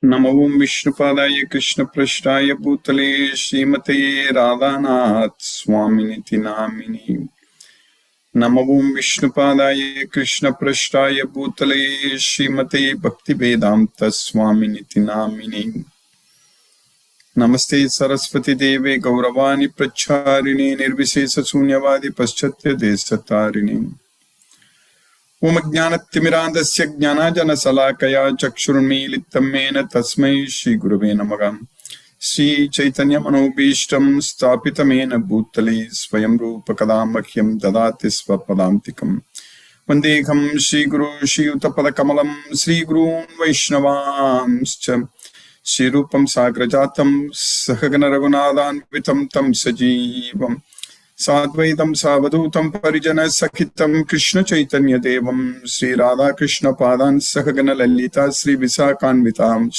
Namo Vishnupadaya Krishna Prashtaya Bhutale Srimate Radhanath Swaminiti Namini. Namo Vishnupadaya Krishna Prashtaya Bhutale Srimate Bhakti Vedanta Swaminiti Namini. Namaste Saraswati Deve Gauravani Pracharini Nirvisesa Sunyavadi Paschatya Desatarini. Om Jnanatimirandasya Jnanajana Salakaya Chakshurunmilitam Mena Tasmai Shri Gurave Namaha. Shri Chaitanya Manobhishtam Stapitamena Bhutale Swayam Rupa Kadamakyam Dadati Svapadantikam. Vandeham Shri Guru Shri Utapada Kamalam Shri Gurun Vaishnavamscha Shri Rupam Sagrajatam Sahagana Raghunadan Vitam Tam Sajivam Sadvaitam Savadutam Parijana Sakhitam Krishna Chaitanya Devam Sri Radha Krishna Padan Sahagana Lalita Sri Visakanvitam.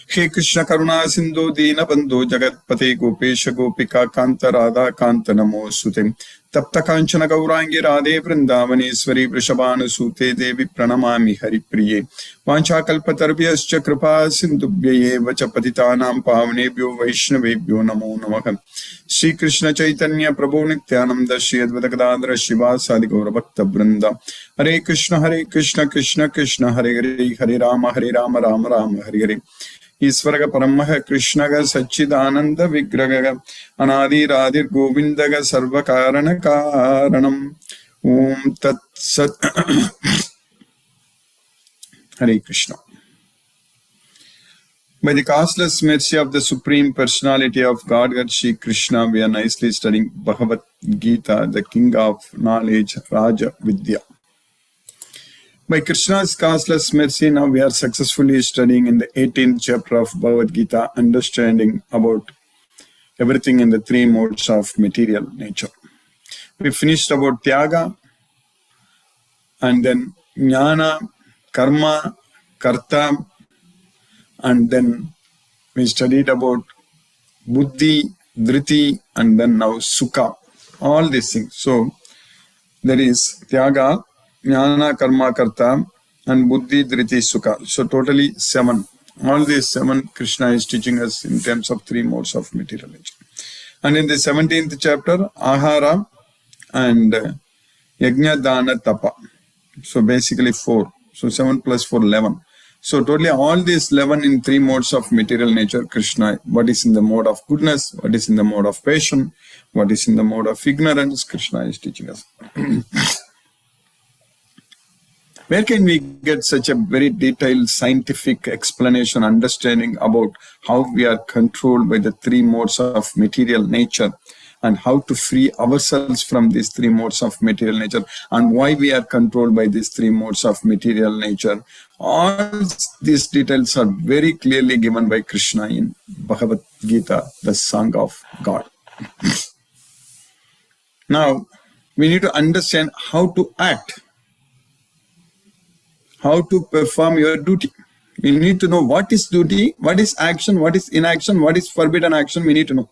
He Krishna Karuna Sindhu Dina Bandhu Jagatpate Gopesha Gopika Kanta Radha Kanta Namo Sute Tapta Kanchana Gaurangi Radhe Vrindavaneswari Vrishabhanu Sute Devi Pranamami Hari Priye Vancha Kalpatarvyascha Kripa Sindhubhyaye Vacha Patitanam Pavanebhyo Vaishnavebhyo Namo Namaha. Shri Krishna Chaitanya Prabhu Nityananda Shri Advaita Gadadhara Shiva Sadi Gaura Bhakta Vrinda. Hare Krishna Krishna Krishna Hare Hare Hare Rama Rama Rama Hare Hare. Isvaraga Paramaha Krishnaga Sachidananda Vigraga Anadi Radhir Govindaga Sarvakarana Karanam. Om Tat Sat. Hare Krishna. By the causeless mercy of the Supreme Personality of Godhead Shri Krishna, we are nicely studying Bhagavad Gita, the King of Knowledge, Raja Vidya. By Krishna's causeless mercy, now we are successfully studying in the 18th chapter of Bhagavad Gita, understanding about everything in the three modes of material nature. We finished about Tyaga, and then Jnana, Karma, Karta, and then we studied about Buddhi, Dhriti, and then now Sukha. All these things. So there is Tyaga, Jnana, Karma, Karta, and Buddhi, Dhriti, Sukha. So totally 7. All these 7 Krishna is teaching us in terms of 3 modes of material nature. And in the 17th chapter, Ahara and Yajna, Dana, Tapa. So basically 4. So 7 plus 4, 11. So totally all these 11 in 3 modes of material nature, Krishna, what is in the mode of goodness, what is in the mode of passion, what is in the mode of ignorance, Krishna is teaching us. Where can we get such a very detailed scientific explanation, understanding about how we are controlled by the 3 modes of material nature and how to free ourselves from these 3 modes of material nature and why we are controlled by these 3 modes of material nature? All these details are very clearly given by Krishna in Bhagavad Gita, the Song of God. Now, we need to understand how to act. How to perform your duty. We need to know what is duty, what is action, what is inaction, what is forbidden action. We need to know.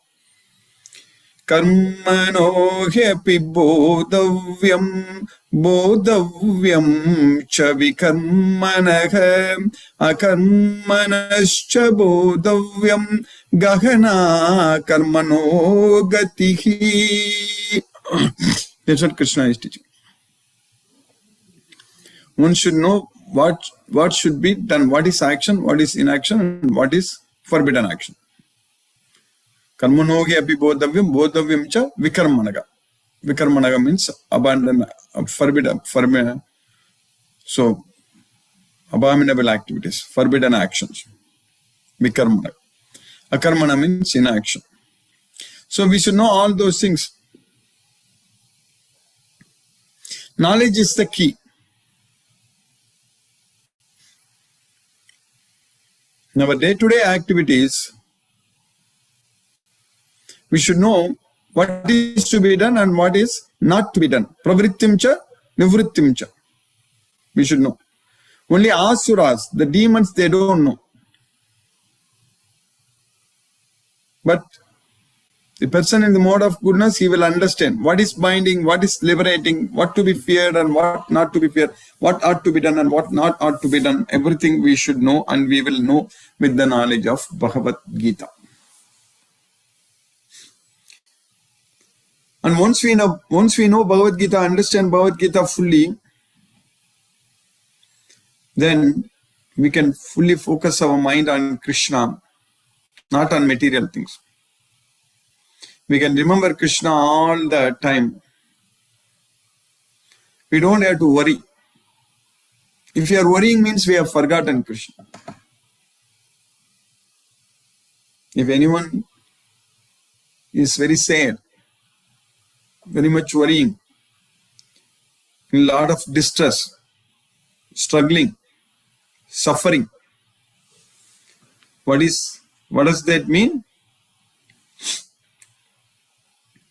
Karmano hyapi bodhavyam bodhavyam cha vikarmanaha akarmanascha bodhavyam gahana karmano gatihi. That's what Krishna is teaching. One should know what should be done, what is action, what is inaction, and what is forbidden action. Karmanohi api bodhavyam cha vikarmanaga. Vikarmanaga means abandon, forbidden. So, abominable activities, forbidden actions. Vikarmanaga. Akarmana means inaction. So, we should know all those things. Knowledge is the key. In our day-to-day activities, we should know what is to be done and what is not to be done. Pravrittim cha, nivrittim cha. We should know. Only asuras, the demons, they don't know. But The person in the mode of goodness, he will understand what is binding, what is liberating, what to be feared and what not to be feared, what ought to be done and what not ought to be done. Everything we should know, and we will know with the knowledge of Bhagavad Gita. And once we know Bhagavad Gita, understand Bhagavad Gita fully, then we can fully focus our mind on Krishna, not on material things. We can remember Krishna all the time. We don't have to worry. If you are worrying, means we have forgotten Krishna. If anyone is very sad, very much worrying, in a lot of distress, struggling, suffering, what does that mean?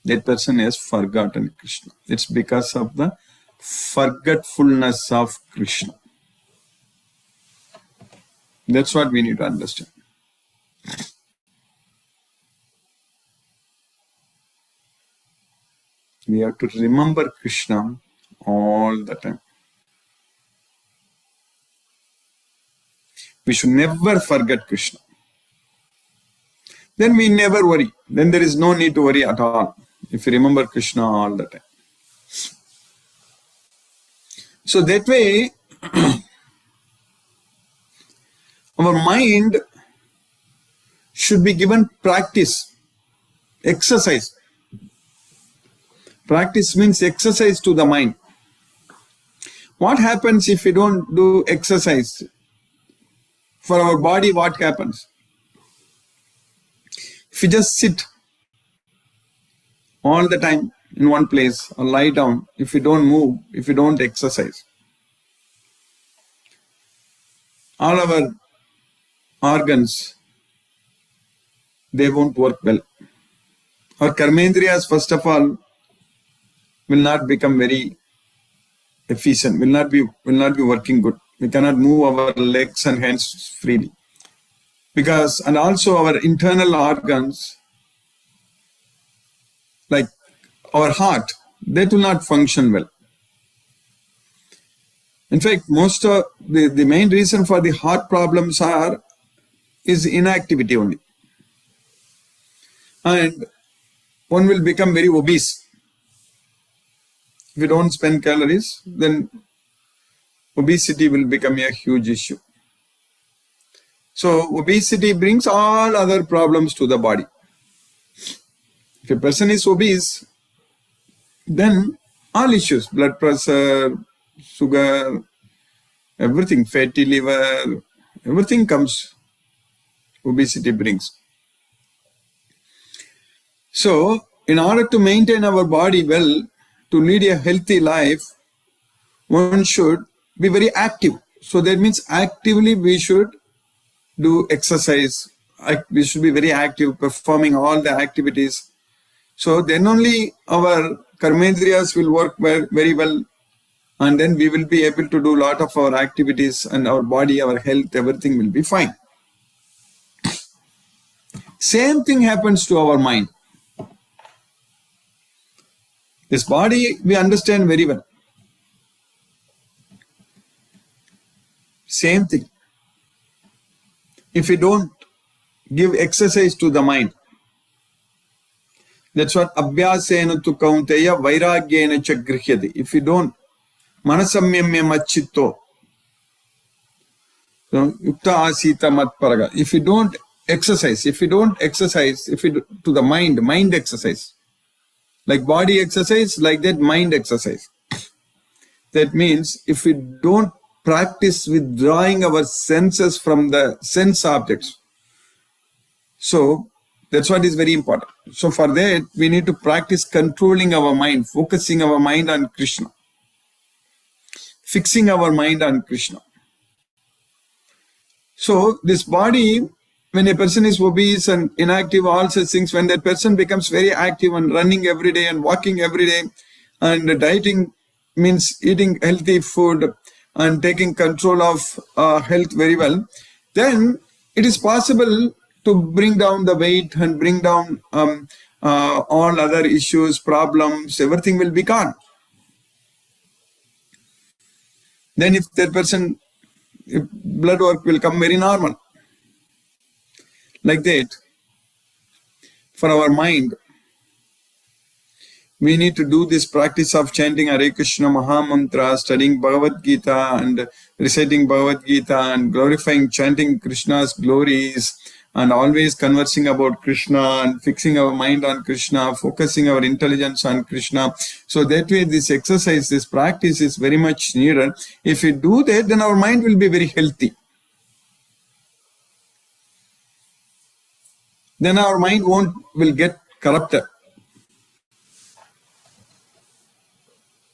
That person has forgotten Krishna. It's because of the forgetfulness of Krishna. That's what we need to understand. We have to remember Krishna all the time. We should never forget Krishna. Then we never worry. Then there is no need to worry at all if you remember Krishna all the time. So that way, our mind should be given practice, exercise. Practice means exercise to the mind. What happens if we don't do exercise? For our body, what happens? If you just sit all the time in one place or lie down, if you don't move, if you don't exercise, all our organs, they won't work well. Our karmendriyas, first of all, will not become very efficient, will not be working good. We cannot move our legs and hands freely. And also our internal organs, like our heart, they do not function well. In fact, most of the main reason for the heart problems is inactivity only. And one will become very obese. If you don't spend calories, then obesity will become a huge issue. So obesity brings all other problems to the body. If a person is obese, then all issues, blood pressure, sugar, everything, fatty liver, everything comes, obesity brings. So in order to maintain our body well, to lead a healthy life, one should be very active. So that means actively we should do exercise. We should be very active, performing all the activities. So then only our karmendriyas will work very well, and then we will be able to do a lot of our activities, and our body, our health, everything will be fine. Same thing happens to our mind. This body we understand very well. Same thing. If we don't give exercise to the mind, that's what abhyasena tu kaunteya vairagyena cha grihyati. If you don't, manasamyamya machitto, yukta asita matparaga. If you don't exercise, to the mind exercise, like body exercise, like that mind exercise. That means if we don't practice withdrawing our senses from the sense objects, so that's what is very important. So for that, we need to practice controlling our mind, focusing our mind on Krishna, fixing our mind on Krishna. So this body, when a person is obese and inactive, all such things, when that person becomes very active and running every day and walking every day, and dieting means eating healthy food and taking control of health very well, then it is possible to bring down the weight and bring down all other issues, problems, everything will be gone. Then if that person, if blood work will come very normal. Like that, for our mind, we need to do this practice of chanting Hare Krishna Mahamantra, studying Bhagavad Gita and reciting Bhagavad Gita and glorifying, chanting Krishna's glories and always conversing about Krishna and fixing our mind on Krishna, focusing our intelligence on Krishna. So that way this exercise, this practice is very much needed. If we do that, then our mind will be very healthy. Then our mind will get corrupted.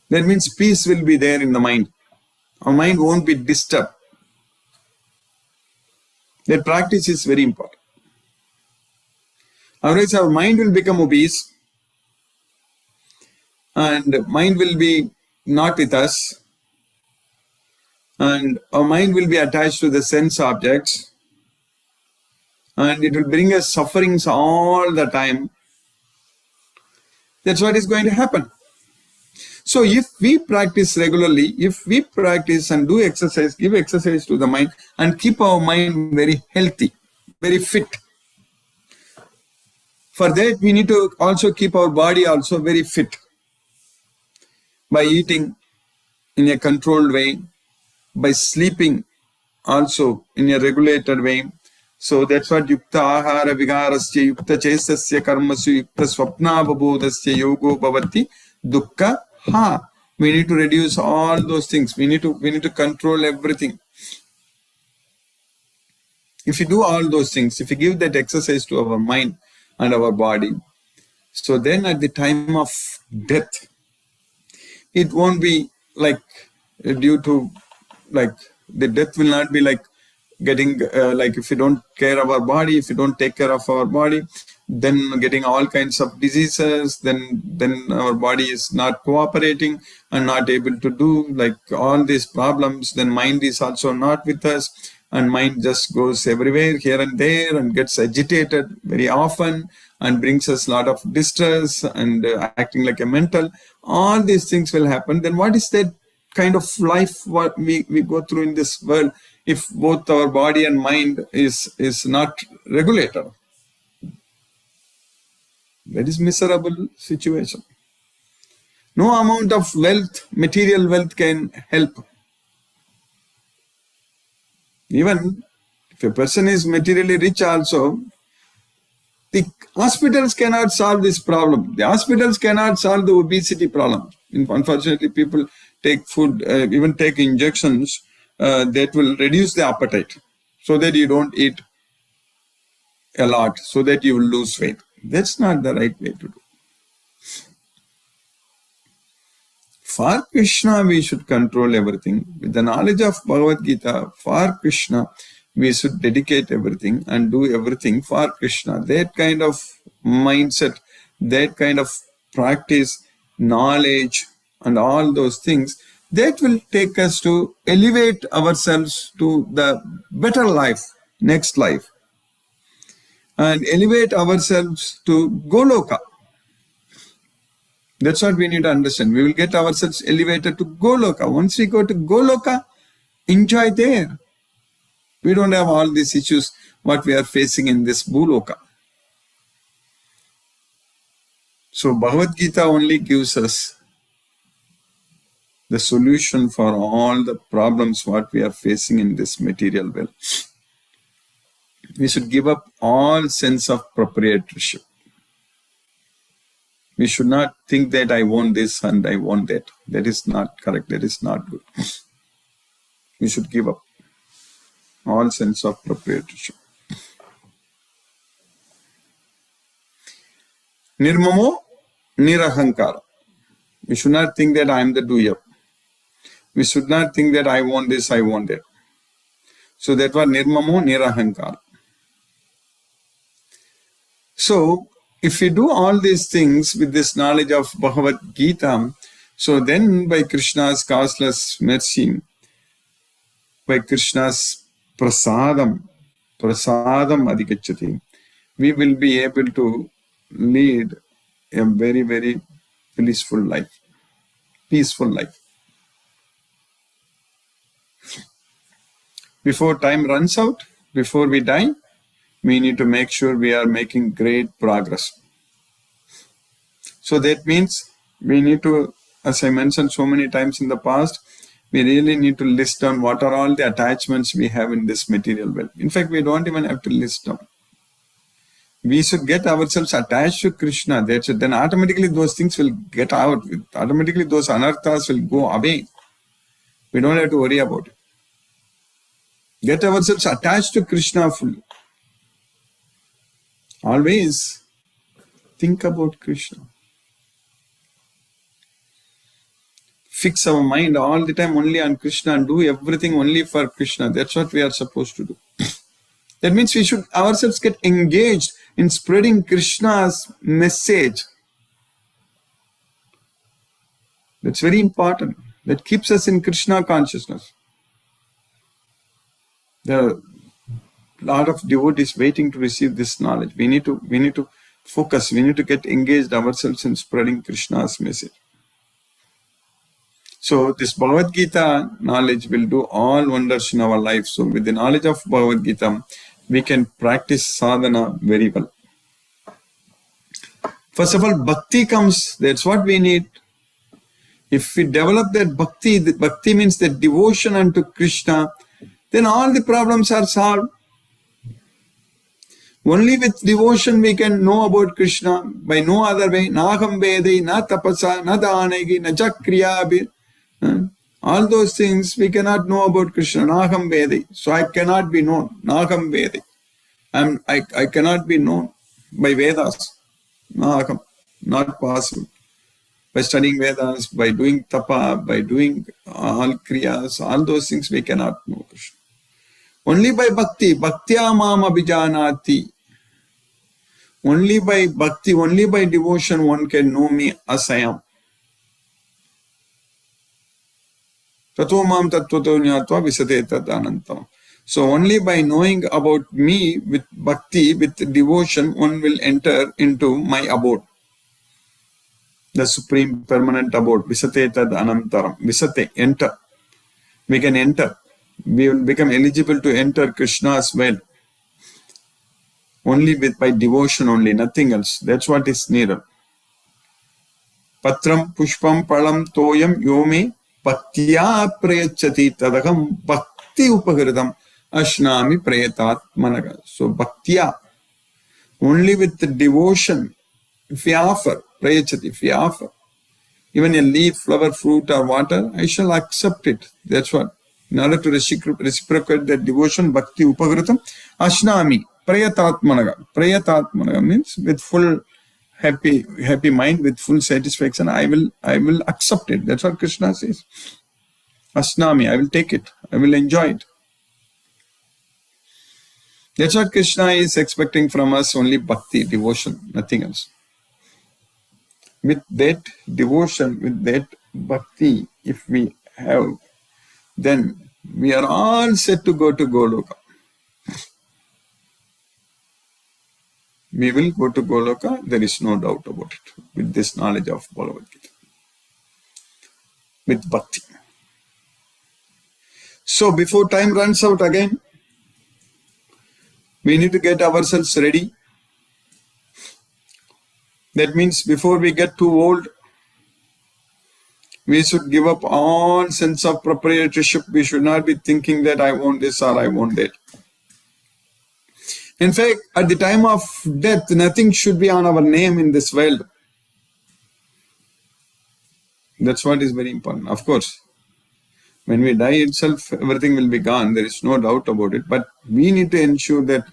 That means peace will be there in the mind. Our mind won't be disturbed. That practice is very important. Otherwise, our mind will become obese and mind will be not with us and our mind will be attached to the sense objects and it will bring us sufferings all the time. That's what is going to happen. So if we practice regularly, if we practice and do exercise, give exercise to the mind and keep our mind very healthy, very fit. For that, we need to also keep our body also very fit by eating in a controlled way, by sleeping also in a regulated way. So that's what yukta ahara vigarasya yukta chesasya karmasu yukta swapna babodasya yogo bhavati dukkha ha. We need to reduce all those things. We need to control everything. If we do all those things, if we give that exercise to our mind and our body, so then at the time of death, it won't be like due to like the death will not be like getting like if you don't care of our body, if you don't take care of our body, then getting all kinds of diseases, then our body is not cooperating and not able to do like all these problems, then mind is also not with us and mind just goes everywhere here and there and gets agitated very often and brings us a lot of distress and acting like a mental. All these things will happen. Then what is that kind of life what we go through in this world if both our body and mind is not regulated? That is miserable situation. No amount of wealth, material wealth can help. Even if a person is materially rich also, the hospitals cannot solve this problem. The hospitals cannot solve the obesity problem. Unfortunately, people take food, even take injections that will reduce the appetite so that you don't eat a lot, so that you will lose weight. That's not the right way to do. For Krishna, we should control everything. With the knowledge of Bhagavad Gita, for Krishna, we should dedicate everything and do everything for Krishna. That kind of mindset, that kind of practice, knowledge, and all those things, that will take us to elevate ourselves to the better life, next life, and elevate ourselves to Goloka. That's what we need to understand. We will get ourselves elevated to Goloka. Once we go to Goloka, enjoy there. We don't have all these issues what we are facing in this Bhuloka. So Bhagavad Gita only gives us the solution for all the problems what we are facing in this material world. We should give up all sense of proprietorship. We should not think that I want this and I want that. That is not correct. That is not good. We should give up all sense of proprietorship. Nirmamo nirahankara. We should not think that I am the doer. We should not think that I want this, I want that. So that was nirmamo nirahankara. So, if we do all these things with this knowledge of Bhagavad Gita, so then by Krishna's causeless mercy, by Krishna's prasadam adhikachati, we will be able to lead a very, very peaceful life. Peaceful life. Before time runs out, before we die, we need to make sure we are making great progress. So that means we need to, as I mentioned so many times in the past, we really need to list down what are all the attachments we have in this material world. In fact, we don't even have to list down. We should get ourselves attached to Krishna. That's it. Then automatically those things will get out. Automatically those anarthas will go away. We don't have to worry about it. Get ourselves attached to Krishna fully. Always think about Krishna. Fix our mind all the time only on Krishna and do everything only for Krishna. That's what we are supposed to do. That means we should ourselves get engaged in spreading Krishna's message. That's very important. That keeps us in Krishna consciousness. There are a lot of devotees waiting to receive this knowledge. We need to focus. We need to get engaged ourselves in spreading Krishna's message. So this Bhagavad Gita knowledge will do all wonders in our life. So with the knowledge of Bhagavad Gita, we can practice sadhana very well. First of all, bhakti comes. That's what we need. If we develop that bhakti means that devotion unto Krishna, then all the problems are solved. Only with devotion we can know about Krishna. By no other way. Naham vedai, na tapasa, na dhanegi, na jakriyabhir. All those things we cannot know about Krishna. Naham vedai. So I cannot be known. Naham vedai. I cannot be known by Vedas. Naham. Not possible. By studying Vedas, by doing tapa, by doing all kriyas, all those things we cannot know Krishna. Only by bhakti. Bhaktya mam abhijanati. Only by bhakti, only by devotion one can know me as I am. Tato mam tattvato jnatva visate tad anantam. So only by knowing about me with bhakti, with devotion, one will enter into my abode. The supreme permanent abode. Visate tad anantaram. Visate, enter. We can enter. We will become eligible to enter Krishna's well. Only by devotion only, nothing else. That's what is needed. Patram pushpam palam toyam yome bhaktya prayachati tadaham bhakti upahridam ashnami prayatat managa. So bhaktya, only with the devotion, if we offer, prayachati, if we offer, even a leaf, flower, fruit or water, I shall accept it. That's what. In order to reciprocate that devotion, bhakti upahritam, ashnami, prayatatmanaga. Prayatatmanaga means with full happy mind, with full satisfaction, I will accept it. That's what Krishna says. Ashnami, I will take it. I will enjoy it. That's what Krishna is expecting from us, only bhakti, devotion, nothing else. With that devotion, with that bhakti, if we have, then we are all set to go to Goloka. We will go to Goloka, there is no doubt about it, with this knowledge of Bhagavad Gita. With bhakti. So before time runs out again, we need to get ourselves ready. That means before we get too old, we should give up all sense of proprietorship. We should not be thinking that I want this or I want that. In fact, at the time of death, nothing should be on our name in this world. That's what is very important. Of course, when we die itself, everything will be gone. There is no doubt about it. But we need to ensure that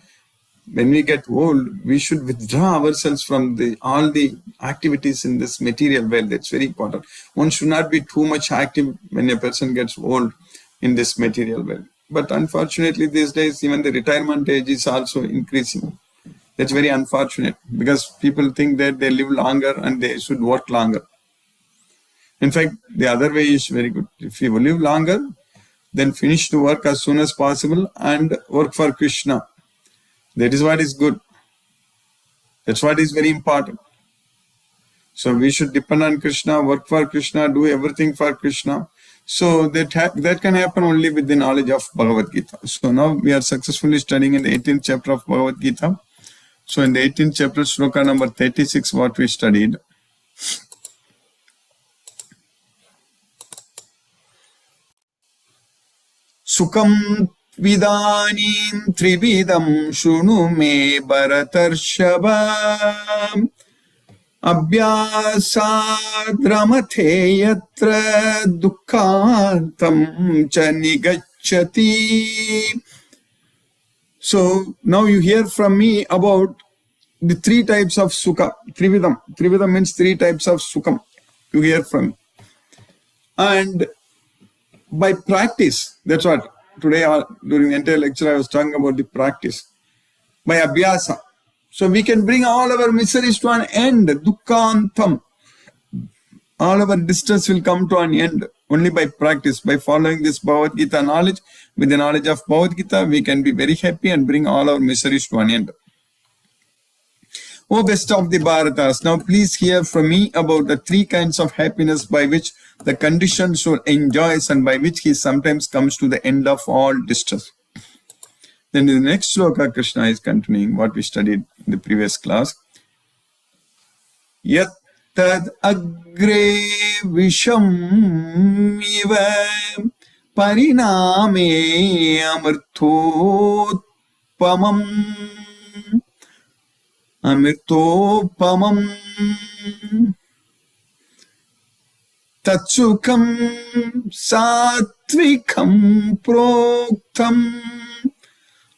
when we get old, we should withdraw ourselves from all the activities in this material world. That's very important. One should not be too much active when a person gets old in this material world. But unfortunately, these days, even the retirement age is also increasing. That's very unfortunate because people think that they live longer and they should work longer. In fact, the other way is very good. If you live longer, then finish to work as soon as possible and work for Krishna. That is what is good. That's what is very important. So we should depend on Krishna, work for Krishna, do everything for Krishna. So that can happen only with the knowledge of Bhagavad Gita. So now we are successfully studying in the 18th chapter of Bhagavad Gita. So in the 18th chapter, sloka number 36, what we studied. Sukam vidanim trividam shunu me bharatarshava abhyasad yatra dukkhantam cha nigacchati. So now you hear from me about the three types of sukha. Trividam. Trividam means three types of sukham. You hear from me. And by practice, that's what today during the entire lecture I was talking about, the practice. By abhyasa. So we can bring all our miseries to an end. Dukkhantam. All our distress will come to an end only by practice. By following this Bhagavad Gita knowledge, with the knowledge of Bhagavad Gita, we can be very happy and bring all our miseries to an end. O best of the Bharatas, now please hear from me about the three kinds of happiness by which the conditioned soul enjoys and by which he sometimes comes to the end of all distress. Then in the next sloka, Krishna is continuing what we studied in the previous class. Yat tad agre visham iva pariname amirtotpamam tatsukam satvikam proktam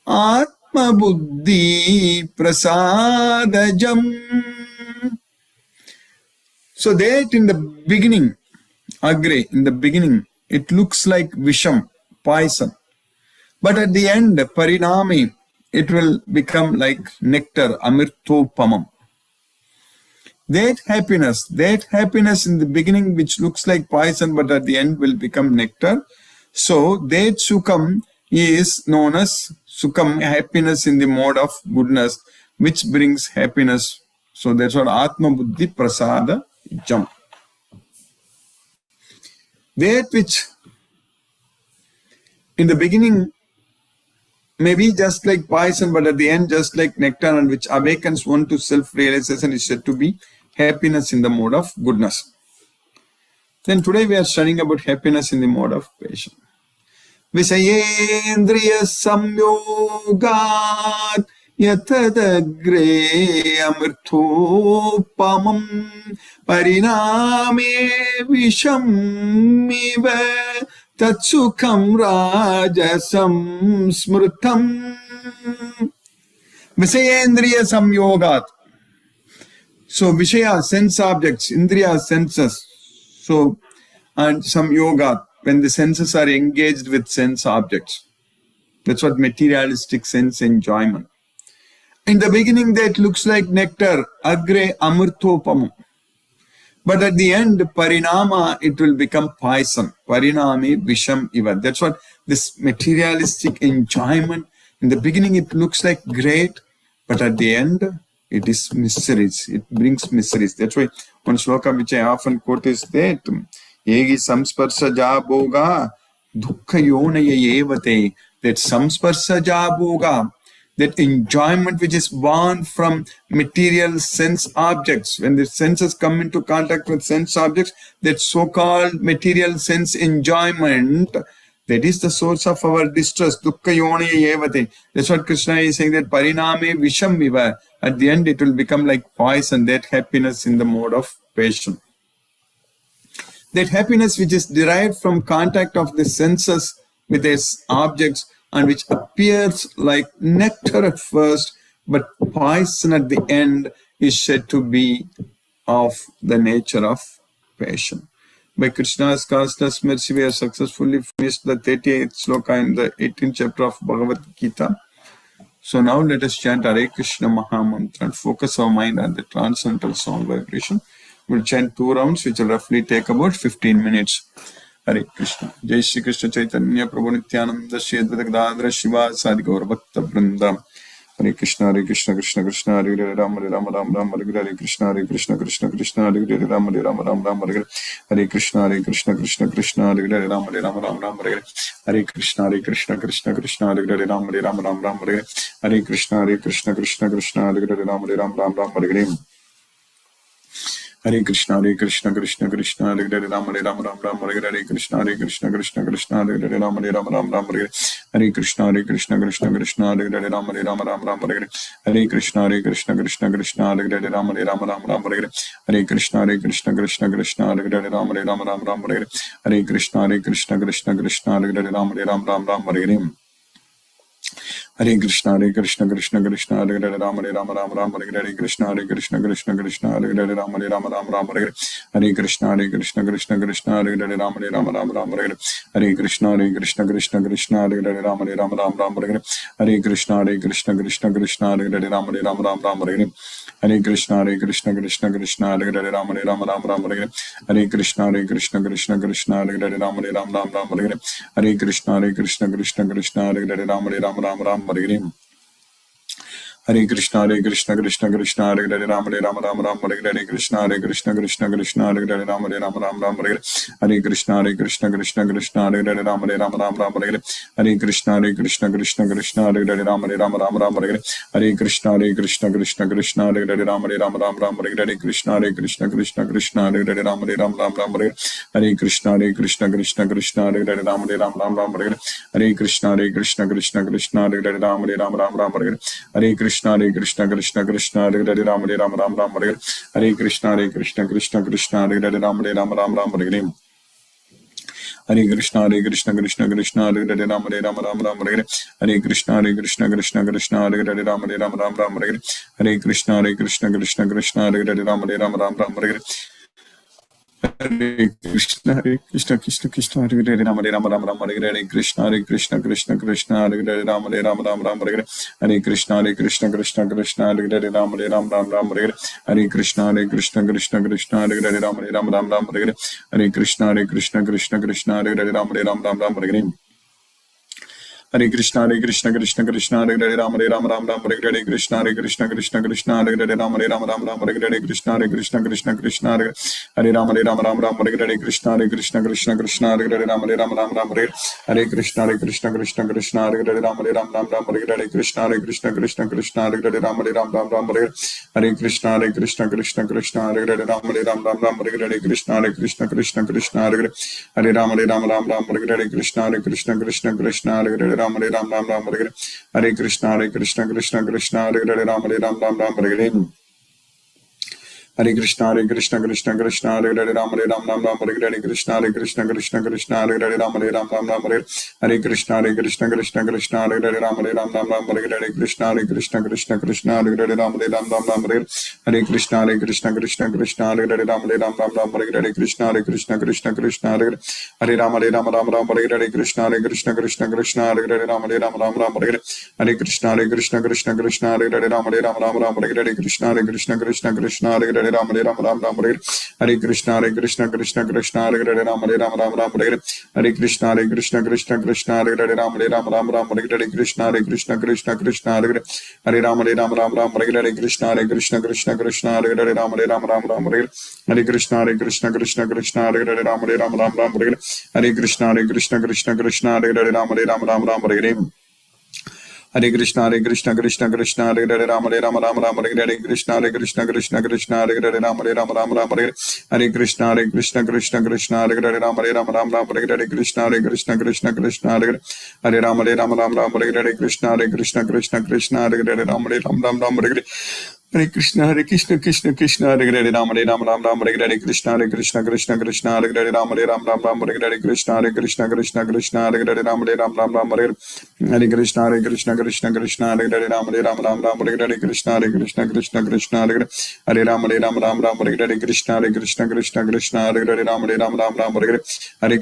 atma buddhi prasadajam. So that in the beginning, agre, in the beginning, it looks like visham, poison. But at the end, parinami, it will become like nectar, amirtopamam. That happiness in the beginning which looks like poison but at the end will become nectar. So that sukham is known as sukham, happiness in the mode of goodness, which brings happiness. So that's what atma buddhi prasada jam. That which in the beginning maybe just like poison, but at the end just like nectar, and which awakens one to self-realization, is said to be happiness in the mode of goodness. Then today we are studying about happiness in the mode of passion. Visayendriya samyogat yatadagre amirtopamam pariname vishamiva tatsukam rajasam smrutam. Visayendriya samyogat. So Vishaya, sense objects, Indriya, senses. So, and some yoga, when the senses are engaged with sense objects. That's what materialistic sense enjoyment. In the beginning that looks like nectar, agre amrtopam. But at the end, parinama, it will become poison. Parinami visham iva. That's what this materialistic enjoyment, in the beginning it looks like great, but at the end, it is miseries. It brings miseries. That's why one sloka which I often quote is that Yegi samsparsa boga dukkha yonaya evate. That samsparsa boga, that enjoyment which is born from material sense objects. When the senses come into contact with sense objects, that so-called material sense enjoyment, that is the source of our distress. Dukkha yonaya evate. That's what Krishna is saying, that pariname visham viva. At the end, it will become like poison, that happiness in the mode of passion. That happiness which is derived from contact of the senses with its objects and which appears like nectar at first, but poison at the end, is said to be of the nature of passion. By Krishna's causeless mercy, we have successfully finished the 38th sloka in the 18th chapter of Bhagavad Gita. So now let us chant Hare Krishna Mahamantra and focus our mind on the transcendental sound vibration. We'll chant 2 rounds, which will roughly take about 15 minutes. Hare Krishna. Jai Shri Krishna Chaitanya Prabhu Nityananda Shri Advaita Gadadhara Shiva Sadi Gaura Bhakta Vrindam. Hare Krishna Krishna Krishna Hare Hare Hare Rama Hare Hare Krishna Krishna Hare Hare Rama Hare Hare Krishna Krishna Hare Hare Rama Hare Hare Hare Krishna Krishna Hare Hare Rama Hare Hare Hare Krishna Krishna Hare Hare Rama Hare Hare Hare Krishna Krishna Hare Hare Rama Hare Hare Krishna Krishna Hare Hare Rama Hare Hare Hare Krishna Krishna Hare Hare Rama Hare Hare Hare Krishna Krishna Hare Hare Rama Hare Hare Hare Krishna Krishna Hare Hare Rama Hare Hare Hare Krishna Krishna Hare Hare Rama Hare Hare Hare Krishna Krishna Hare Hare Rama Hare Hare Krishna Krishna Hare Hare Rama Hare Hare Hare Krishna Krishna Hare Hare Rama Hare Hare Hare Krishna Krishna Hare Hare Rama Hare Hare Hare Krishna Krishna Hare Hare Rama Hare Hare Hare Krishna Krishna Hare Hare Rama Hare Hare Hare Krishna Krishna Hare Hare Rama Hare Hare Hare Krishna Krishna Hare Hare Rama Hare Hare Hare Krishna Krishna Hare Hare Rama Hare Hare Krishna Krishna Hare Hare Rama Hare Hare Hare Krishna Krishna Hare Hare Rama Hare Hare Hare Krishna Krishna Hare Hare Rama Hare Hare Hare Krishna Krishna Hare Hare Rama Hare Hare Hare Krishna Krishna Hare Hare Rama Hare Hare Hare Krishna Krishna Hare Hare Rama Hare Hare Hare Krishna Krishna Hare Hare Rama Hare Hare Hare Krishna Krishna Hare Hare Rama Hare Hare Hare Krishna Krishna Hare Hare Rama Hare Hare Hare Krishna Krishna Hare Hare Rama Hare Hare Hare Krishna Krishna Hare Hare Rama Hare Hare Hare Krishna Krishna Hare Hare Rama Hare Hare Hare Krishna Krishna Hare Hare Rama Hare Hare Krishna Krishna Hare Hare Rama Hare Hare Hare Krishna Krishna Hare Hare Rama Hare Hare Hare Krishna Krishna Hare Hare Rama Hare Hare Hare Krishna Krishna Hare Hare Rama Hare Hare Hare Krishna Krishna Hare Hare Rama Hare Hare Krishna Krishna Hare Hare Rama Hare Hare Krishna Krishna Hare Hare Rama Hare Hare Krishna Krishna Hare Hare Rama Hare Hare Krishna Krishna Hare Hare Rama Hare Hare Krishna Krishna Hare Hare Rama Hare Hare Krishna Krishna Hare Hare Rama Hare Hare Krishna Krishna Hare Hare Rama Hare Hare Krishna Krishna Hare Hare Ram Hare Hare Krishna Krishna Hare Hare Ram Hare Hare Hare Krishna Krishna Hare Hare Rama Hare Hare Krishna Krishna Hare Hare Rama Hare Hare Krishna Krishna Hare Hare Rama Hare Hare Krishna Krishna Hare Hare Rama Hare Krishna Krishna Hare Hare Rama Hare Hare Krishna Krishna Hare Hare Rama Hare Hare Krishna Krishna Hare Hare Rama Hare Hare Krishna Krishna Hare Hare Rama Hare Hare Krishna Krishna Hare Hare Rama Hare Hare Krishna Krishna Hare Hare Rama Hare Hare Krishna Krishna Hare Hare Rama Hare Krishna Krishna Hare Hare Rama Hare Krishna Krishna Hare Hare Rama Hare Krishna Krishna Hare Hare Rama Hare Krishna Krishna Hare Hare Rama Hare Hare Krishna Krishna Hare Hare Rama Hare Krishna Krishna Hare Hare Rama Hare Hare Krishna Krishna Hare Hare Rama Hare Krishna Krishna Hare Hare Rama Hare Krishna Krishna Hare Hare Rama Hare Hare Krishna Krishna Hare Hare Rama Hare Hare Krishna Krishna Hare Hare Rama Hare Hare Krishna Krishna Hare Hare Rama Hare Hare Krishna Krishna Hare Hare Rama Hare Hare Krishna Krishna Hare Hare Rama Hare Hare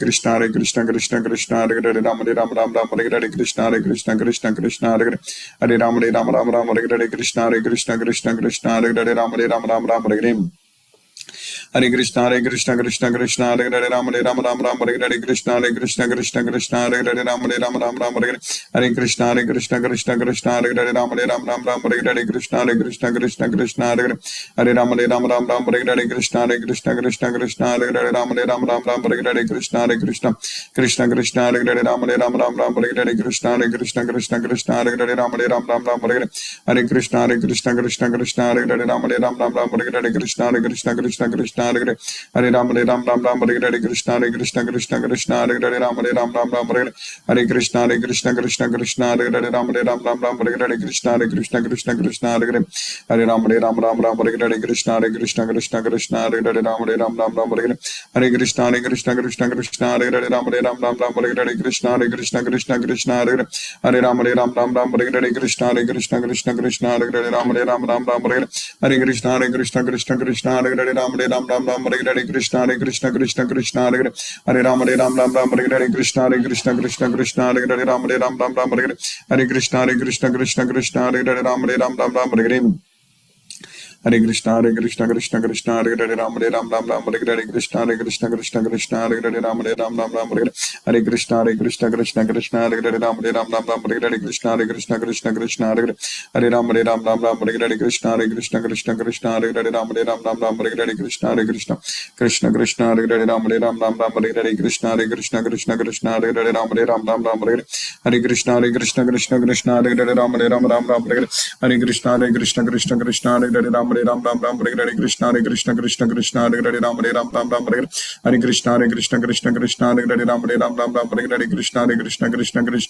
Krishna Krishna Hare Hare Rama Hare Hare Krishna Krishna Hare Hare Rama Hare Hare Krishna Krishna Hare Hare Rama Hare Hare Krishna Krishna Hare Hare Rama Hare Hare Hare Krishna Krishna Krishna Hare Hare Ram Ram Ram Ram Hare Hare Krishna Krishna Krishna Hare Hare Ram Ram Ram Ram Hare Hare Krishna Krishna Krishna Hare Hare Ram Ram Ram Ram Hare Hare Krishna Krishna Hare Hare Ram Ram Ram Ram Hare Hare Krishna Krishna Hare Hare Ram Ram Ram Ram Hare Hare Krishna Krishna Hare Hare Ram Ram Ram Ram Hare Hare Krishna Krishna Hare Hare Ram Ram Ram Ram Hare Hare Krishna Krishna Hare Hare Ram Ram Ram Ram Hare Hare Krishna Krishna Hare Ram Ram Ram Hare Hare Krishna Krishna Hare Hare Ram Ram Ram Ram Hare Hare Krishna Krishna Hare Hare Ram Ram Ram Ram Hare Hare Krishna Krishna Hare Hare Ram Ram Ram Ram Hare Hare Krishna Krishna Hare Hare Ram Ram Ram Ram Hare Hare Krishna Krishna Hare Hare Ram Ram Ram Ram Hare Hare Krishna Krishna Hare Hare Ram Ram Ram Ram Hare Hare Krishna Krishna Hare Hare Ram Ram Ram Ram Hare Hare Krishna Krishna Hare Hare Ram Ram Ram Ram Hare Hare Krishna Krishna Hare Hare Ram Ram Ram Ram Hare Hare Krishna Krishna Hare Hare Ram Ram Ram Ram Hare Hare Krishna Krishna Hare Hare Ram Ram Ram Ram Hare Hare Hare Krishna Hare Hare Ram Ram Ram Hare Hare Krishna Krishna Hare Hare Ram Ram Ram Ram Hare Hare Krishna Hare Hare Ram Ram Ram Ram Hare Hare Krishna Krishna Hare Hare Ram Ram Ram Ram Hare Hare Krishna Hare Hare Ram Ram Ram Ram Hare Hare Krishna Krishna Hare Hare Ram Ram Ram Ram Hare Hare Krishna Hare Hare Ram Ram Ram Ram Hare Hare Krishna Hare Hare Ram Ram Ram Ram Hare Hare Krishna Hare Hare Ram Ram Ram Ram Hare Hare Krishna Hare Hare Ram Ram Ram Ram Hare Hare Krishna Hare Hare Ram Ram Ram Ram Hare Hare Krishna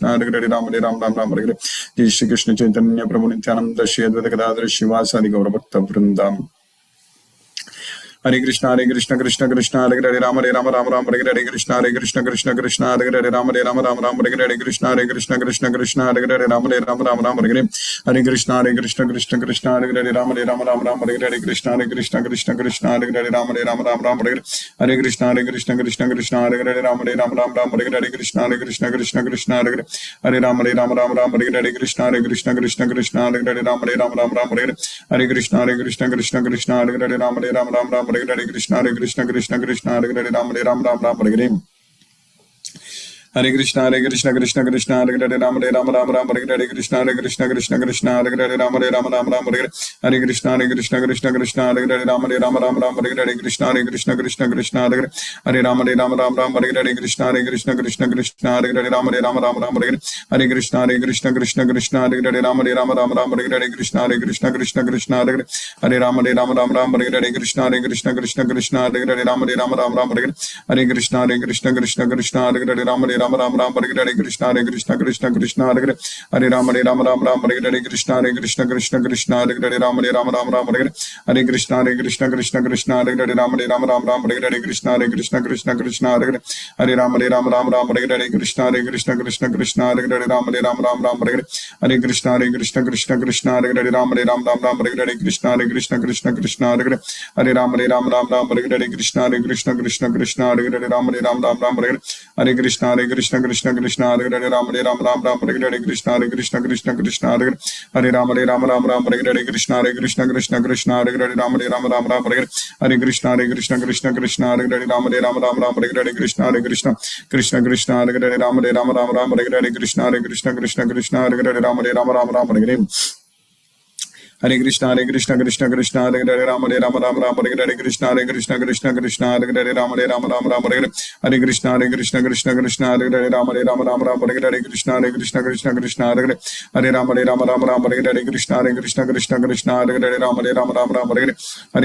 Hare Hare Ram Ram Ram Hare Hare Jai Shri Krishna Chaitanya Prabhu Nityananda Shri Advaita Gadadhara Shivasadi Gaura Bhakta Vrindam Hare Krishna Krishna Hare Hare Ram Ram Ram Hare Hare Krishna Krishna Hare Hare Ram Ram Ram Hare Hare Krishna Hare Hare Ram Ram Ram Hare Hare Krishna Krishna Hare Hare Ram Ram Hare Hare Krishna Krishna Hare Hare Ram Ram Hare Hare Krishna Krishna Hare Hare Ram Ram Hare Hare Krishna Krishna Hare Hare Ram Ram Hare Hare Krishna Krishna Hare Hare Ram Ram Hare Hare Krishna Krishna Hare Hare Ram Ram Hare Hare Krishna Hare Hare Ram Ram Hare Hare Hare Krishna Hare Hare Ram Ram Hare Krishna Krishna Hare Hare Ram Ram Hare Hare Krishna Krishna Hare Hare Ram Ram Hare Hare Krishna Krishna Hare Hare Ram Ram Hare Hare Krishna Krishna Hare Hare Ram Ram Hare Hare Krishna Krishna Hare Hare Ram Ram Hare Hare Krishna Krishna Hare Hare Ram Ram Hare Hare Krishna Krishna Hare Hare Ram Ram Hare Hare Krishna Krishna Hare Hare Ram Ram Hare Hare Krishna Krishna Hare Hare Ram Hare Hare Krishna Krishna Hare Hare Ram Ram Hare Hare Krishna Krishna Hare Hare Ram Ram Hare Hare Krishna Krishna Hare Hare Ram Ram Hare Hare Krishna Krishna Hare Hare Ram Ram Hare Hare Krishna Krishna Hare Hare Ram Ram Hare Hare Krishna Krishna Hare Hare Ram Ram Hare Hare Krishna Krishna Hare Hare Ram Ram Hare Hare Krishna Krishna Hare Hare Ram Ram Hare Hare Krishna Krishna Hare Hare Ram Ram Hare Hare Krishna Krishna Hare Hare Ram Ram Hare Hare Krishna Krishna Hare Hare Ram Ram Hare Hare Krishna Krishna Hare Hare Ram Ram Hare Hare Krishna Krishna Hare Hare Ram Ram Hare Hare Hare Krishna Krishna Hare Hare Ram Hare Hare Krishna Krishna Hare Hare Ram Hare Hare Krishna Krishna Hare Hare Ram Hare Hare Krishna Krishna Hare Hare Ram Hare Hare Krishna Krishna Hare Hare Ram Hare Hare Krishna Krishna Hare Hare Ram Hare Krishna Krishna Hare Hare Ram Hare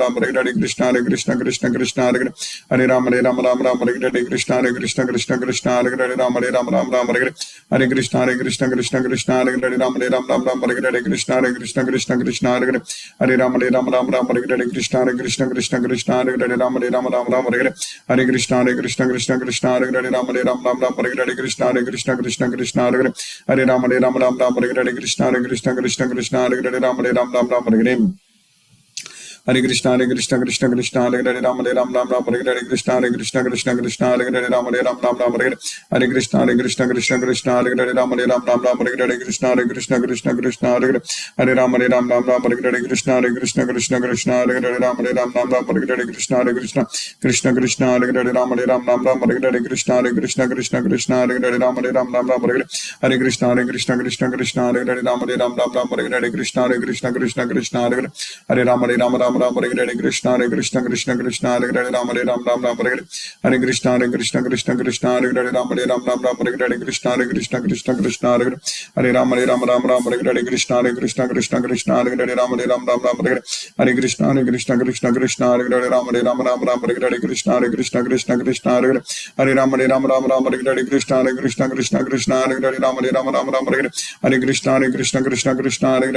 Hare Krishna Krishna Hare Hare Ram Hare Krishna Hare Hare Ram Hare Hare Krishna Krishna Hare Hare Ram Hare Hare Krishna Krishna Hare Hare Ram Hare Hare Krishna Krishna Hare Hare Ram Hare Hare Krishna Krishna Hare Hare Ram Hare Hare Krishna Krishna Hare Hare Ram Hare Hare Krishna Krishna Hare Hare Ram Hare Hare Krishna Krishna Hare Hare Ram Hare Hare Krishna Krishna Hare Hare Ram Hare Hare Hare Krishna Krishna Krishna Hare Hare Ram Ram Hare Hare Krishna Krishna Krishna Hare Hare Ram Ram Hare Hare Hare Krishna Krishna Hare Hare Ram Ram Hare Hare Krishna Krishna Hare Hare Hare Ram Hare Hare Krishna Krishna Hare Hare Ram Ram Hare Hare Krishna Krishna Hare Hare Ram Ram Hare Hare Krishna Krishna Hare Hare Ram Ram Hare Hare Hare Krishna Krishna Hare Hare Ram Ram Hare Hare Krishna Krishna Hare Hare Hare Ram Hare Hare Krishna Krishna Hare Hare Ram Ram Hare Hare Hare Krishna Krishna Hare Hare Ram Ram Hare Hare Krishna Hare Hare Hare Ram Hare Hare Krishna Krishna Hare Hare Ram Ram Hare Hare Hare Krishna Krishna Hare Hare Ram Hare Hare Krishna Krishna Hare Hare Hare Ram Hare Hare Krishna Krishna Hare Hare Ram Hare Hare Hare Krishna Krishna Hare Hare Ram Hare Hare Hare Krishna Krishna Hare Hare Ram Hare Hare Krishna Krishna Hare Hare Ram Hare Hare Hare Krishna Krishna Hare Hare Ram Hare Hare Krishna Krishna Hare Hare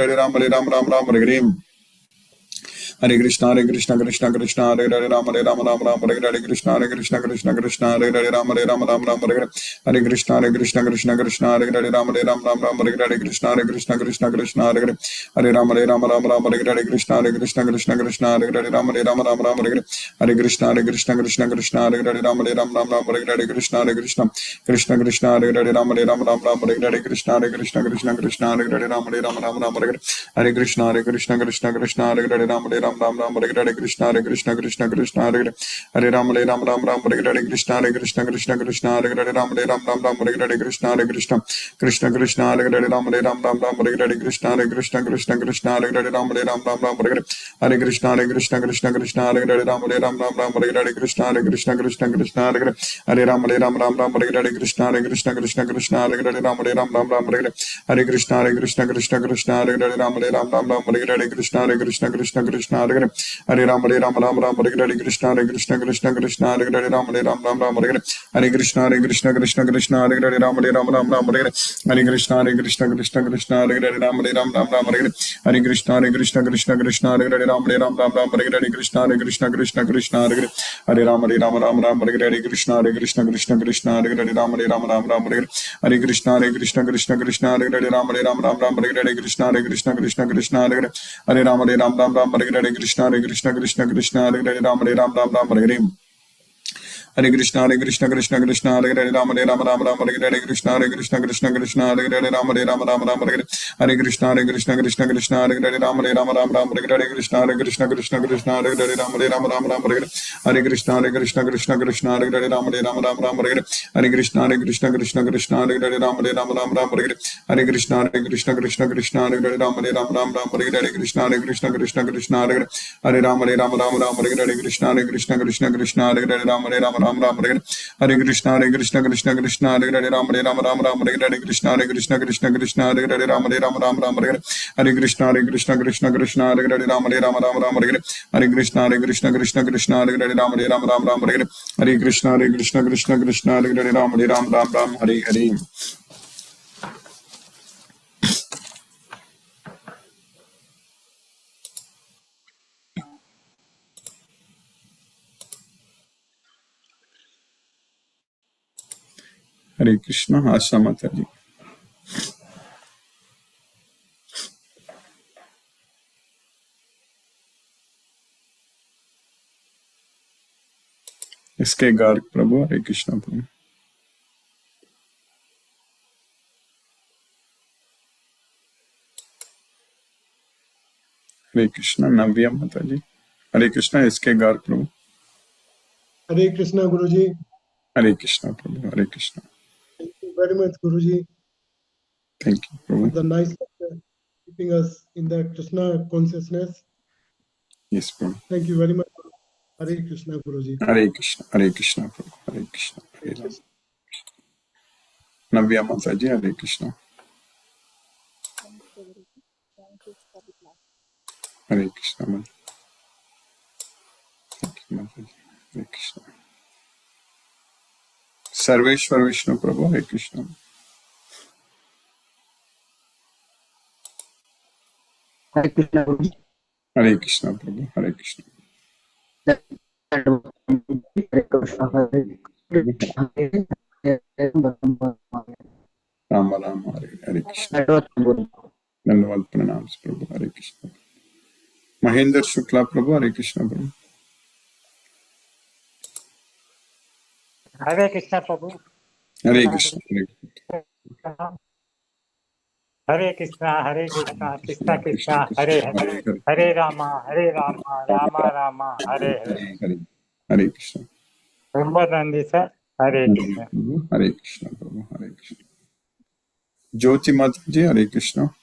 Hare Ram Hare Hare Krishna Krishna Hare Hare Ram Hare Hare Hare Krishna Krishna Hare Hare Ram Hare Hare Krishna Krishna Hare Hare Ram Hare Hare Krishna Krishna Hare Hare Ram Hare Hare Hare Krishna Krishna Hare Hare Ram Hare Hare Krishna Krishna Hare Hare Hare Ram Hare Hare Krishna Krishna Hare Hare Ram Hare Hare Krishna Krishna Hare Hare Ram Hare Hare Krishna Krishna Hare Hare Ram Hare Hare Hare Krishna Krishna Hare Hare Ram Hare Hare Krishna Krishna Hare Hare Hare Ram Hare Hare Krishna Krishna Hare Hare Ram Hare Hare Hare Krishna Krishna Hare Hare Ram Hare Hare Krishna Krishna Hare Hare Hare Ram Hare Hare Krishna Krishna Hare Hare Ram Hare Hare Hare Krishna Krishna Hare Hare Ram Hare Hare Hare Krishna Krishna Hare Hare Ram Hare Hare Hare Krishna Krishna Hare Hare Ram Hare Hare Krishna Krishna Hare Hare Hare Ram Hare Hare Krishna Krishna Hare Hare Ram Hare Hare Hare Krishna Krishna Hare Hare Ram Hare Hare Krishna Krishna Hare Hare Hare Ram Hare Hare Krishna Krishna Hare Hare Ram Hare Hare Hare Krishna Krishna Hare Hare Ram Hare Hare Krishna Krishna Hare Hare Ram Hare Hare Hare Krishna Krishna Hare Hare Ram Hare Hare Krishna Krishna Hare Hare Ram Hare Hare Hare Krishna Krishna Hare Hare Ram Hare Hare Hare Krishna Krishna Hare Hare Ram Hare Hare Hare Krishna Krishna Hare Hare Ram Hare Hare Krishna Krishna Hare Hare Hare Ram Hare Hare Krishna Krishna Hare Hare Ram Hare Hare Hare Krishna Krishna Hare Hare Ram Hare Hare Krishna Krishna Hare Hare Ram Hare Hare Hare Krishna Krishna Hare Hare Ram Hare Hare Hare Krishna Krishna Hare Hare Ram Hare Hare Hare Krishna Krishna Hare Hare Ram Hare Hare Hare Krishna Asa Mataji इसके गार्ग प्रभु हरे कृष्ण प्रभु हरे कृष्ण नव्या माता जी हरे कृष्ण इसके गार्ग प्रभु हरे कृष्णा गुरुजी हरे कृष्ण प्रभु Hare Krishna thank you very much guruji thank you प्रभु for the nice lecture, keeping us in the Krishna consciousness. Yes Prabhu Thank you very much. Hare Krishna guruji. हरे कृष्ण प्रभु हरे कृष्ण हरे राम नव्या माता जी हरे कृष्ण हरे कृष्ण माता जी हरे कृष्ण सर्वेश्वर विष्णु प्रभु हरे कृष्ण हरे कृष्ण गुरुजी हरे कृष्ण प्रभु हरे कृष्ण हरे कृष्ण हरे राम राम हरे हरे कृष्ण धन्यवाद प्रणाम प्रभु Hare Krishna Mahendra Shukla Prabhu, Hare Krishna Prabhu. Hare Krishna Prabhu. Hare Krishna. Hare Krishna, Krishna Krishna Krishna Krishna, Krishna, Hare Hare, Hare Hare. Hare Rama, Rama Rama, Hare Hare. Hare Hare. Hare Krishna. Nandi sir, Hare Krishna. Hare Krishna Prabhu, Hare Krishna. Jyoti Mataji, Hare Krishna.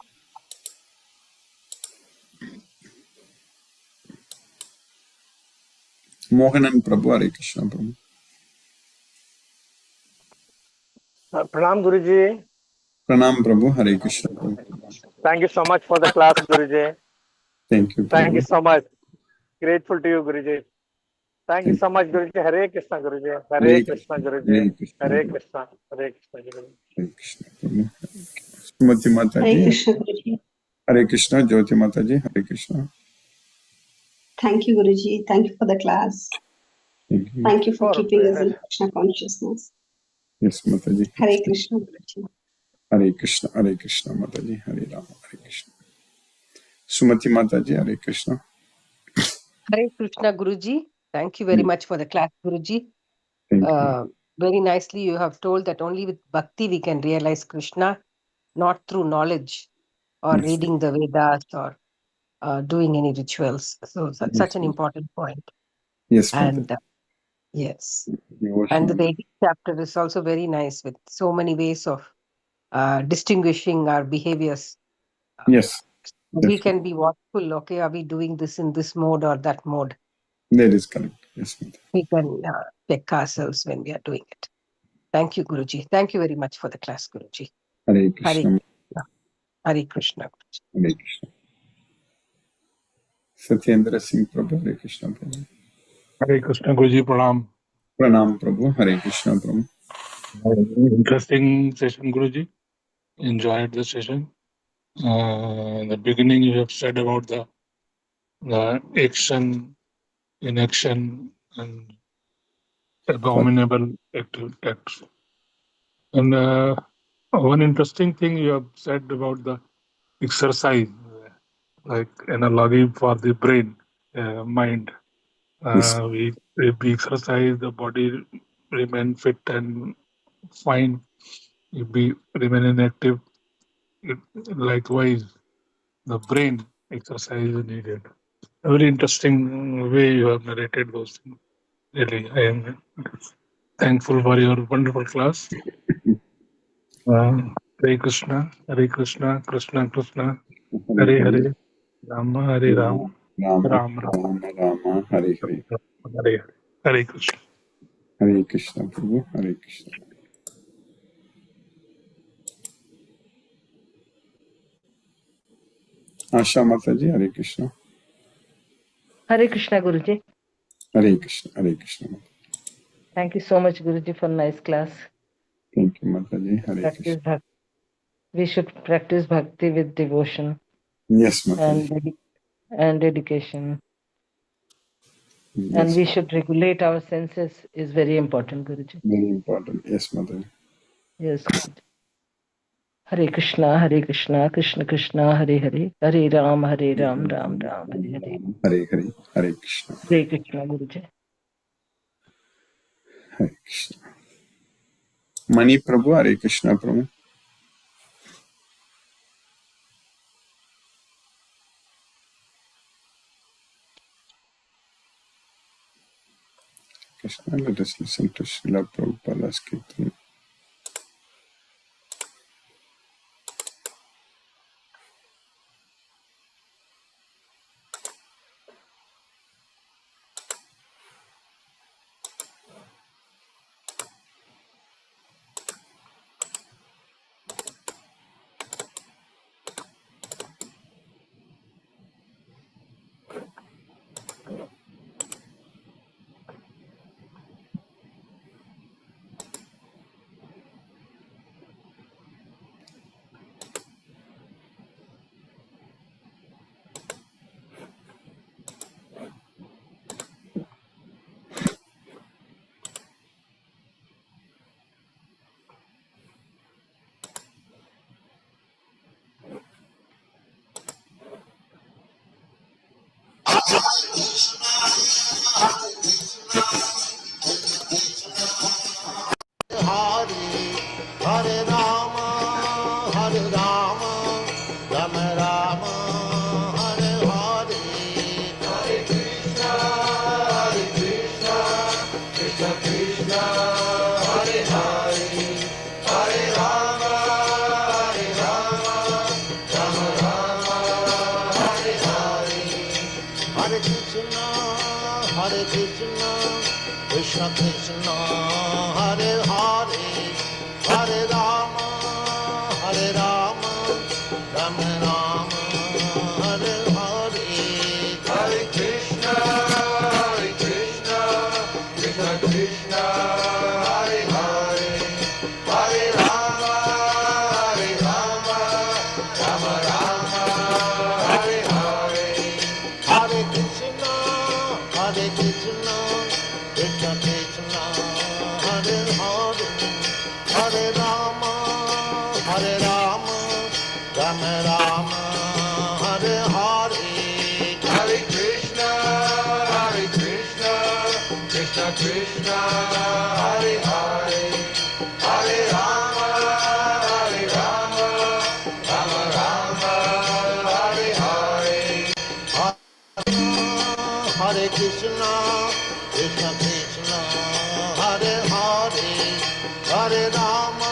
Mohanan Prabhu, Hare Krishna Prabhu. Pranam Guruji. Pranam Prabhu, Hare Krishna Prabhu. Thank you so much for the class, Guruji. Thank you, Thank you Prabhu. so much. Grateful to you, Guruji. Thank you Thank so much, Guruji. Hare Krishna, Guruji. Hare Hare Krishna, Krishna. Guruji. Hare Krishna. Hare Krishna. Hare Krishna, Guruji. Hare Krishna Prabhu. Srimati Hare Mataji, Krishna Guruji. Hare Krishna. Jyoti Mataji, Hare Krishna. Thank you, Guruji. Thank you for the class. Thank you. Thank you for For keeping us in Krishna consciousness. Yes, Mataji. Hare Krishna Guruji. Hare Krishna. Hare Krishna Mataji. Hare Rama. Hare Krishna. Sumati Mataji, Hare Krishna. Hare Krishna Guruji. Thank you very much for the class, Guruji. Thank you. Very nicely you have told that only with bhakti we can realize Krishna, not through knowledge or Yes. reading the Vedas or doing any rituals. So such an important point. Yes, And Mataji. yes. Devotional. And the Vedic chapter is also very nice with so many ways of distinguishing our behaviors. Yes, We that's can be watchful, okay, are we doing this in this mode or that mode? that is correct. Yes, Mataji. We can check ourselves when we are doing it. Thank you, Guruji. Thank you very much for the class, Guruji. Hare Hare Krishna. Krishna. Hare Krishna. Guruji. Hare Krishna. Satyendra Singh Prabhu, Hare Krishna Prabhu. Hare Krishna Guruji Pranam. Pranam Prabhu, Hare Krishna Prabhu. Interesting session, Guruji. Enjoyed the session. In the beginning, you have said about the action, inaction, and abominable acts. And one interesting thing you have said about the exercise, like analogy for the brain, mind. Yes. If we exercise, the body remain fit and fine. If we remain inactive, likewise, the brain exercise is needed. A very interesting way you have narrated those things. Really, I am thankful for your wonderful class. Hare Krishna, Hare Krishna, Krishna Krishna, Hare Hare, Rama Hare Rama, Rama, Ram Ram, Rama, Rama, Hare Hare. Hare Hare, Hare Krishna. Hare Krishna Prabhu, Hare Krishna. Asha Mataji, Hare Krishna. Hare Krishna Guruji. Hare Krishna, Hare Krishna. Thank you so much Guruji for nice class. Thank you, Mataji. Hare Krishna. We should practice bhakti with devotion Yes, Mataji. and dedication. Yes. And we should regulate our senses is very important, Guruji. Very important. Yes, Mataji. Yes, Guruji. Hare Krishna, Krishna Krishna, Hare Hare, Hare Ram, Ram Ram, Hare Hare. Hare Hare, Hare Krishna. Hare Krishna, Guruji. Hare Krishna. Mani Prabhu, Hare Krishna Prabhu. Krishna, let us listen to Srila Prabhupada's Kirtan. Hare Krishna, Krishna Krishna, Hare Hare, Hare Rama, Hare Rama, Rama Rama, Hare Hare, Hare Krishna, Krishna Krishna, Hare Hare, Hare Rama, Rama Rama, Hare Hare, Hare Krishna, Krishna Krishna, Hare Hare, Hare Rama, Rama Rama, Hare Hare, Hare Krishna, Krishna Krishna, Hare Hare, Hare Rama, Rama Rama, Hare Hare, Hare Krishna, Krishna Krishna, Hare Hare, Hare Rama,